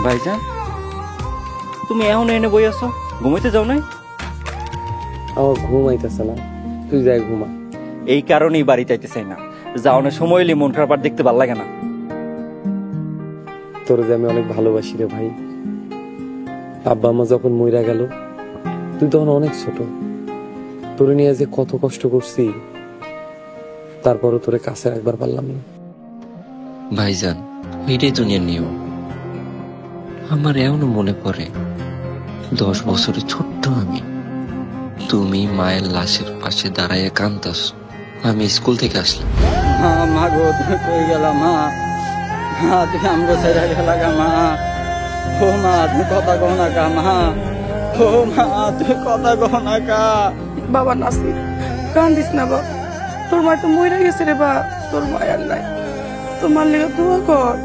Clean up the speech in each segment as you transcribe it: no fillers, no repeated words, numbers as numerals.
ভাইজান, তুমি এখন এনে বই আছো, ঘুমাইতে যাও নাই? আমার ঘুম আইতেছে না, তুই যাই ঘুমা। এই কারণেই বাড়িতে আইতে চাই না, যাওয়ানোর সময় এলে মন খারাপ আর দেখতে ভালো লাগে না। তোর যে আমি অনেক ভালোবাসি রে ভাই। আব্বা আম্মা যখন মইরা গেল, তুই তখন অনেক ছোট। তোরে নিয়ে যে কত কষ্ট করছি, তারপরও তোরে কাছে রাখবার পারলাম না। ভাইজান, এটাই দুনিয়ার নিয়ম। আমার এমনও মনে পড়ে 10 বছরের ছোট্ট আমি, তুমি মায়ের লাশের পাশে দাঁড়াইয়া কান্দাস। আমি স্কুল থেকে আসলাম। মা গো, তুমি কই গেলা মা? তুমি আমগো ছেড়ে গেলা গা মা? ও মা, তুমি কথা কও না কা মা? ও মা, তুমি কথা কও না কা? বাবা নাসির, কান্দিস না বাবা, তোর মা তো মরে গেছে রে বা, তোর মায়ের নাই, তোর মার লেগে দোয়া কর।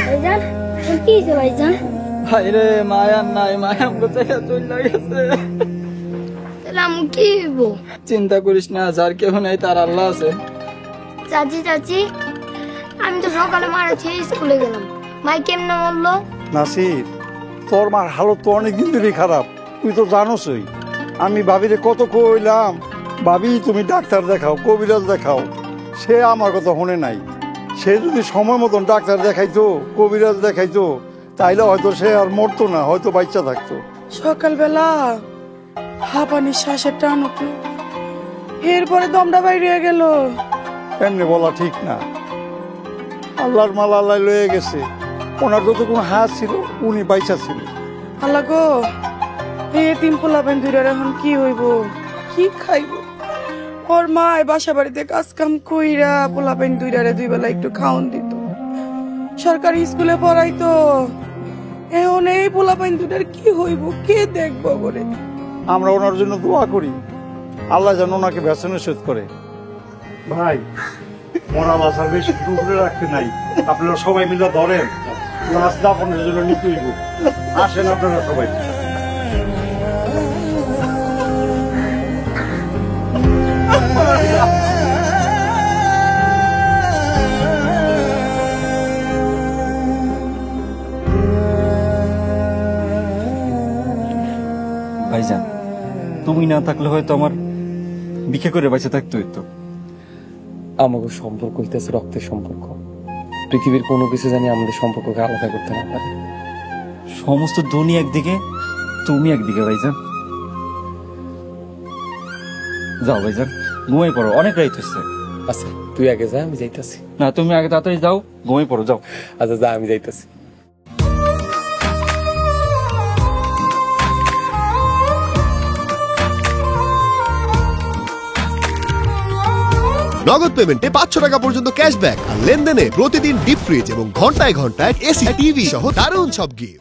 ভাইজান, কি হয়েছে ভাইজান? ভাইরে, মায়ার নাই, মায়া আমগো ছেড়ে চলে গেছে। তাহলে আমি কি হইব? চিন্তা করিস না, যার কেউ নেই তার আল্লাহ আছে। চাচি চাচি, আমি তো সকালে মারা ছেড়ে স্কুলে গেলাম, ভাই কেমনে বললো? নাসির, তোর মার হালত তো অনেকদিন ধরেই খারাপ, তুই তো জানোসই। আমি ভাবিরে কত কইলাম, ভাবি তুমি ডাক্তার দেখাও, কবিরাজ দেখাও, সে আমার কথা শুনে নাই। সে যদি সময় মতন ডাক্তার দেখাইতো, কবিরাজ দেখাইতো, তাইলে হয়তো সে আর মরতো না, হয়তো বাচ্চা থাকতো। সকালবেলা হাঁপানি, শ্বাসের টান উঠলো, এরপরে দমটা বাইরে গেল। এমনি বলা ঠিক না। আল্লাহর মাল আল্লাহ লয়ে গেছে, ওনার যত কোনো হাত ছিল উনি বাইচা ছিল। আল্লাহ গো, এই তিন পোলাপেন দুইটার এখন কি হইব, কি খাইব? ওর মা বাসা বাড়িতে কাজ কাম কইরা পোলাপেন দুইটারে দুই বেলা একটু খাওন দিত, সরকারি স্কুলে পড়াইতো। এখন এই পোলাপেন দুইটার কি হইব, কে দেখবো বলে? আমরা ওনার জন্য দোয়া করি, আল্লাহ যেন ওনাকে বেসনে শোধ করে। ভাই, ওনার বাসার বেশি দূরে রাখতে নাই, আপনারা সবাই মিলে ধরেন, লাশ দাফনের জন্য নিতে হইব। আসেন আপনারা সবাই। ভাইজান, তুমি না থাকলে হয়তো আমার ভিক্ষা করে বেঁচে থাকতে হইতো। আমাকে সম্পর্ক হইতেছে রক্তের সম্পর্ক। পৃথিবীর কোনো কিছু জানি আমাদের সম্পর্ককে আলাদা করতে না পারে। সমস্ত দুনিয়া একদিকে, তুমি একদিকে ভাইজান। যাও ভাইজান, ঘুমাই পড়ো, অনেক রাইত হচ্ছে। আচ্ছা তুই আগে যা, আমি যাইতাছি। না, তুমি আগে তাড়াতাড়ি যাও, ঘুমাই পড়ো, যাও। আচ্ছা যা, আমি যাইতাছি। নগদ পেমেন্টে 500 টাকা পর্যন্ত ক্যাশব্যাক আর লেনদেনে প্রতিদিন ডিপ ফ্রিজ এবং ঘন্টায় ঘন্টায় এসি টিভি সহ দারুণ সব গিফট।